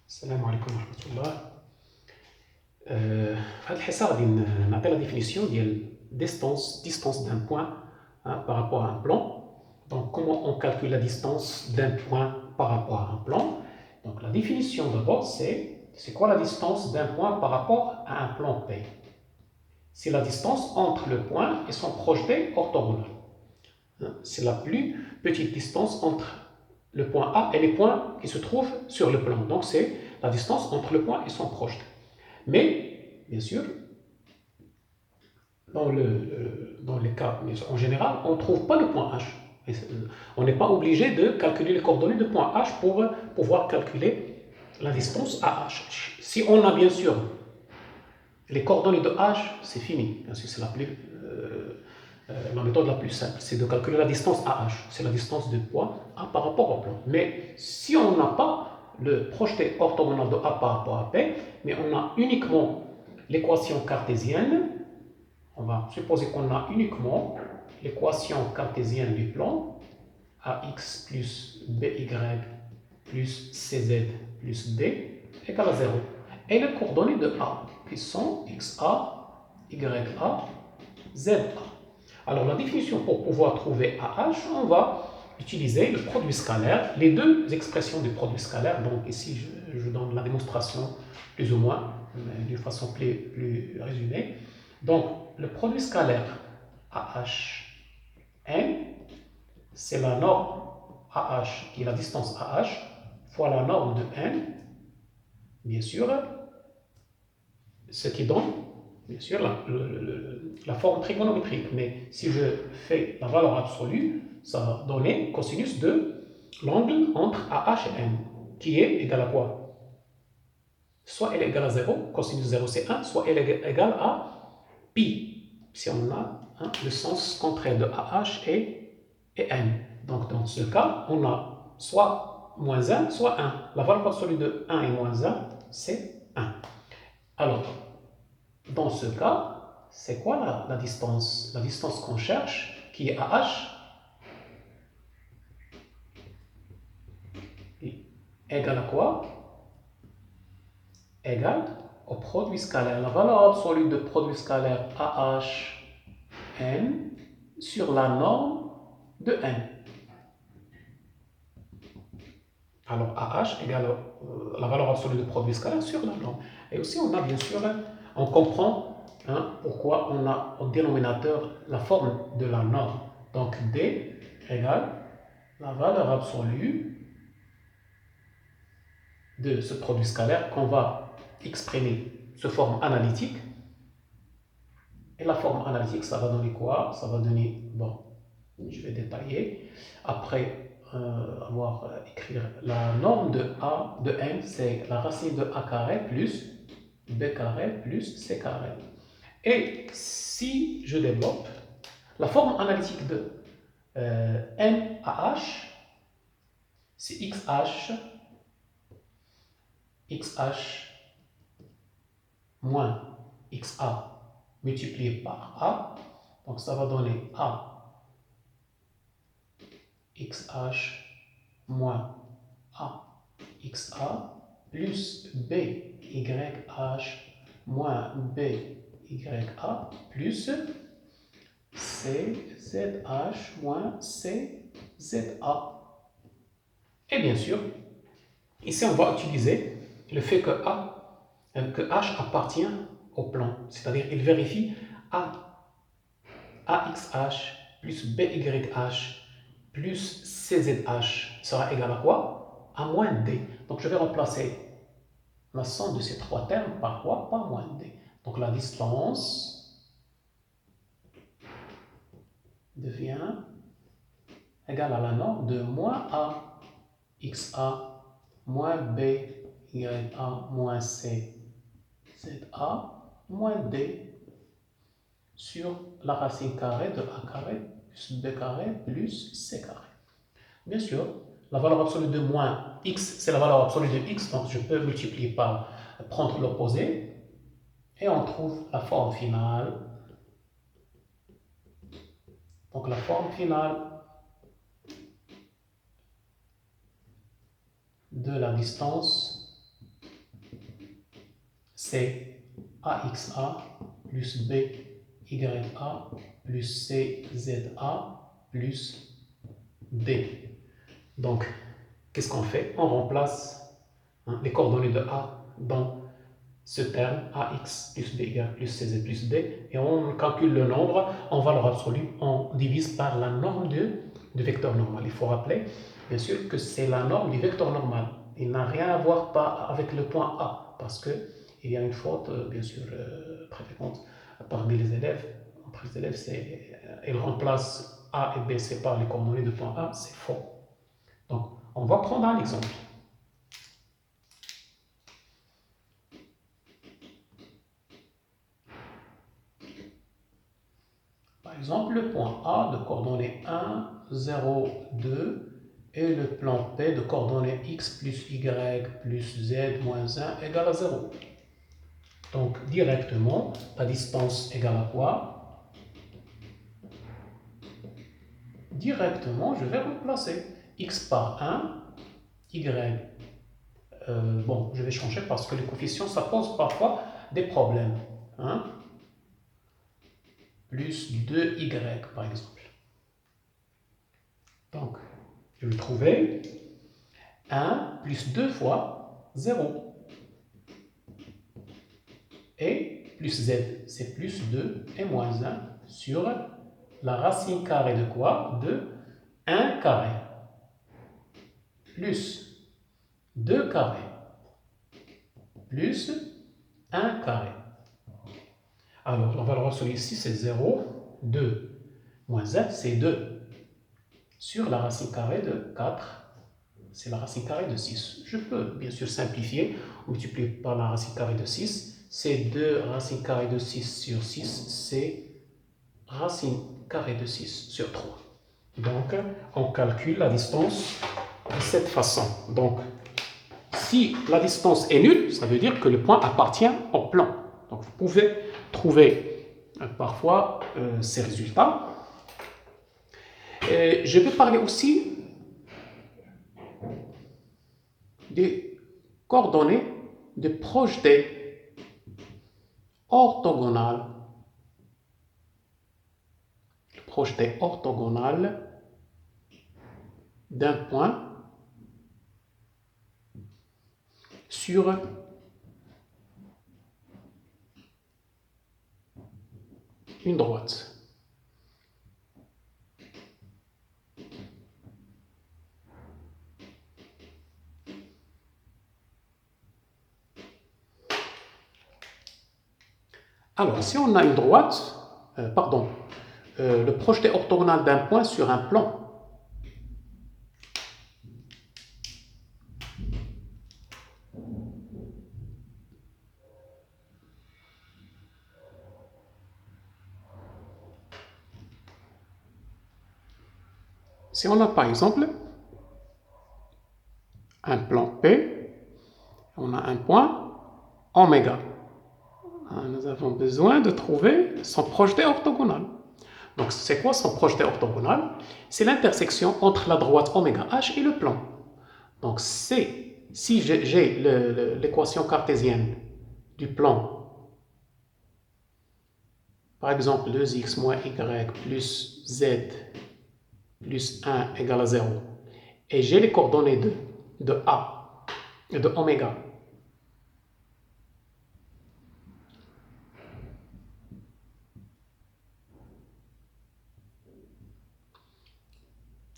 السلام عليكم ورحمة الله. في هذا الحصة غادي نعطي لا définition ديال distance d'un point par rapport à un plan. Donc comment on calcule la distance d'un point par rapport à un plan. Donc la définition d'abord c'est quoi la distance d'un point par rapport à un plan P? C'est la distance entre le point et son projeté orthogonal. C'est la plus petite distance entre le point A et les points qui se trouvent sur le plan. Donc c'est la distance entre le point et son projeté. Mais, bien sûr, dans les cas, en général, on ne trouve pas le point H. On n'est pas obligé de calculer les coordonnées de point H pour pouvoir calculer la distance à H. Si on a bien sûr les coordonnées de H, c'est fini. Bien sûr, c'est la méthode la plus simple, c'est de calculer la distance à H. C'est la distance de point A par rapport au plan. Mais si on n'a pas le projeté orthogonal de A par rapport à P, mais on a uniquement l'équation cartésienne, on va supposer qu'on a uniquement l'équation cartésienne du plan AX plus BY plus CZ plus D égale à 0. Et les coordonnées de A qui sont XA, YA, ZA. Alors la définition pour pouvoir trouver AH, on va utiliser le produit scalaire, les deux expressions du produit scalaire. Donc ici je donne la démonstration plus ou moins d'une façon plus résumée. Donc le produit scalaire AHN, c'est la norme AH qui est la distance AH fois la norme de N, bien sûr, ce qui donne bien sûr la forme trigonométrique. Mais si je fais la valeur absolue, ça va donner cosinus de l'angle entre AH et N, qui est égal à quoi? Soit elle est égale à 0, cosinus de 0 c'est 1, soit elle est égale à pi, si on a le sens contraire de AH et N. Donc dans ce cas, on a soit moins 1, soit 1. La valeur absolue de 1 et moins 1, c'est 1. Alors, dans ce cas, c'est quoi la distance? La distance qu'on cherche, qui est AH, égale à quoi? Égale au produit scalaire. La valeur absolue de produit scalaire AH N sur la norme de N. Alors AH égale la valeur absolue de produit scalaire sur la norme. Et aussi on a bien sûr, on comprend pourquoi on a au dénominateur la forme de la norme. Donc D égale la valeur absolue de ce produit scalaire qu'on va exprimer sous forme analytique. Et la forme analytique, ça va donner quoi? Ça va donner, bon, je vais détailler. Après avoir écrit la norme de A de N, c'est la racine de A carré plus B carré plus C carré. Et si je développe la forme analytique de N à H, c'est XH moins XA multiplié par A. Donc ça va donner A XH moins A XA plus BYH moins BYA plus CZH moins CZA. Et bien sûr, ici on va utiliser le fait que H appartient au plan, c'est-à-dire il vérifie AXH plus BYH plus CZH sera égal à quoi? À moins D. Donc je vais remplacer la somme de ces trois termes par quoi? Par moins D. Donc la distance devient égale à la norme de moins A XA moins BYA moins CZA moins D sur la racine carrée de A carré plus B carré plus C carré. Bien sûr, la valeur absolue de moins x, c'est la valeur absolue de x, donc je peux multiplier par prendre l'opposé, et on trouve la forme finale. Donc la forme finale de la distance c'est AXA plus BYA plus CZA plus D. Donc, qu'est-ce qu'on fait? On remplace les coordonnées de A dans ce terme AX plus BY plus CZ plus D et on calcule le nombre en valeur absolue, on divise par la norme du vecteur normal. Il faut rappeler bien sûr que c'est la norme du vecteur normal. Il n'a rien à voir avec le point A parce qu'il y a une faute bien sûr très fréquente parmi les élèves. Entre les élèves, ils remplacent A et B, c'est par les coordonnées de point A, c'est faux. Donc on va prendre un exemple. Par exemple, le point A de coordonnées 1, 0, 2 et le plan P de coordonnées x plus y plus z moins 1 égale à 0. Donc, directement, la distance égale à quoi? Directement, je vais remplacer x par 1, y. Bon, je vais changer parce que les coefficients, ça pose parfois des problèmes. Plus 2y, par exemple. Donc, je vais trouver 1 plus 2 fois 0. Et plus z, c'est plus 2 et moins 1 sur la racine carrée de quoi? De 1 carré plus 2 carré plus 1 carré. Alors, la valeur absolue ici, c'est 0. 2 moins 1, c'est 2. Sur la racine carrée de 4, c'est la racine carrée de 6. Je peux bien sûr simplifier, multiplier par la racine carrée de 6. C'est 2 racine carrée de 6 sur 6, c'est racine carrée de 6 sur 3. Donc, on calcule la distance de cette façon. Donc, si la distance est nulle, ça veut dire que le point appartient au plan. Donc, vous pouvez trouver parfois ces résultats. Et je vais parler aussi des coordonnées de projetés orthogonales. Le projeté orthogonal d'un point sur une droite. Alors, si on a une droite, le projeté orthogonal d'un point sur un plan. Si on a par exemple un plan P, on a un point oméga. Nous avons besoin de trouver son projeté orthogonal. Donc, c'est quoi son projeté orthogonal? C'est l'intersection entre la droite oméga h et le plan. Donc, si j'ai l'équation cartésienne du plan, par exemple 2x moins y plus z plus 1 égale à 0, et j'ai les coordonnées de A et de oméga,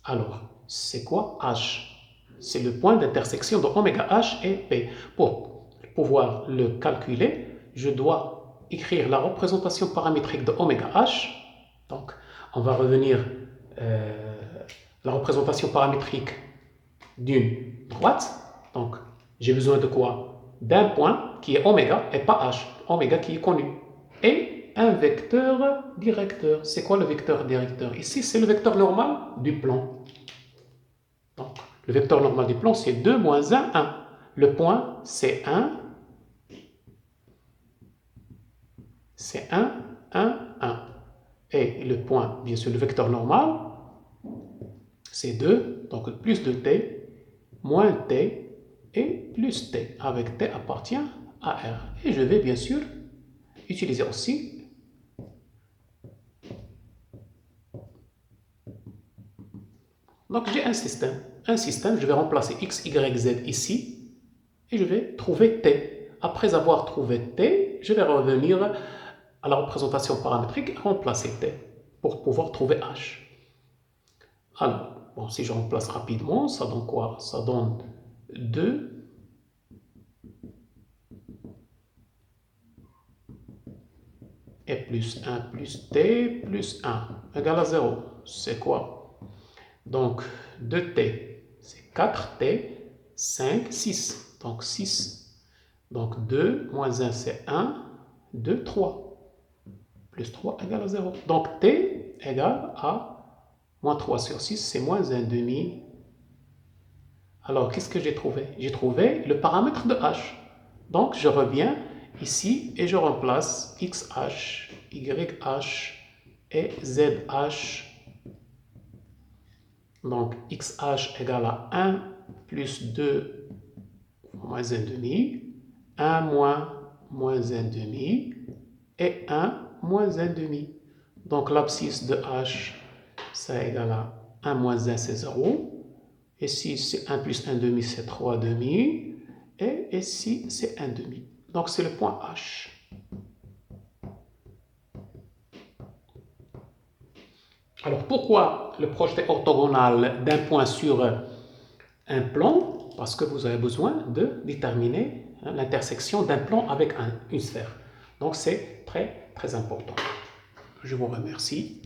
alors, c'est quoi H? C'est le point d'intersection de oméga H et P. Pour pouvoir le calculer, je dois écrire la représentation paramétrique de oméga H. Donc, on va revenir la représentation paramétrique d'une droite. Donc, j'ai besoin de quoi? D'un point qui est oméga et pas H. Oméga qui est connu. Et un vecteur directeur. C'est quoi le vecteur directeur? Ici, c'est le vecteur normal du plan. Donc, le vecteur normal du plan, c'est 2 moins 1, 1. Le point, c'est 1. C'est 1, 1, 1. Et le point, bien sûr, le vecteur normal, c'est 2. Donc, plus de t, moins t et plus t. Avec t appartient AR. Et je vais bien sûr utiliser aussi donc j'ai un système. Je vais remplacer x, y, z ici et je vais trouver t. Après avoir trouvé t, je vais revenir à la représentation paramétrique et remplacer t pour pouvoir trouver h. Alors, bon, si je remplace rapidement, ça donne quoi? Ça donne 2 et plus 1 plus t plus 1 égale à 0. C'est quoi? Donc, 2t, c'est 4t, 5, 6. Donc, 6. Donc, 2 moins 1, c'est 1. 2, 3. Plus 3 égale à 0. Donc, t égale à moins 3 sur 6, c'est moins 1 demi. Alors, qu'est-ce que j'ai trouvé? J'ai trouvé le paramètre de h. Donc, je reviens ici et je remplace xh, yh et zh. Donc, xh égale à 1 plus 2 moins 1 demi, 1 moins 1 demi et 1 moins 1 demi. Donc, l'abscisse de h, ça égale à 1 moins 1, c'est 0. Ici, c'est 1 plus 1 demi, c'est 3 demi. Et ici, c'est 1 demi. Donc, c'est le point H. Alors, pourquoi le projet orthogonal d'un point sur un plan? Parce que vous avez besoin de déterminer l'intersection d'un plan avec une sphère. Donc, c'est très, très important. Je vous remercie.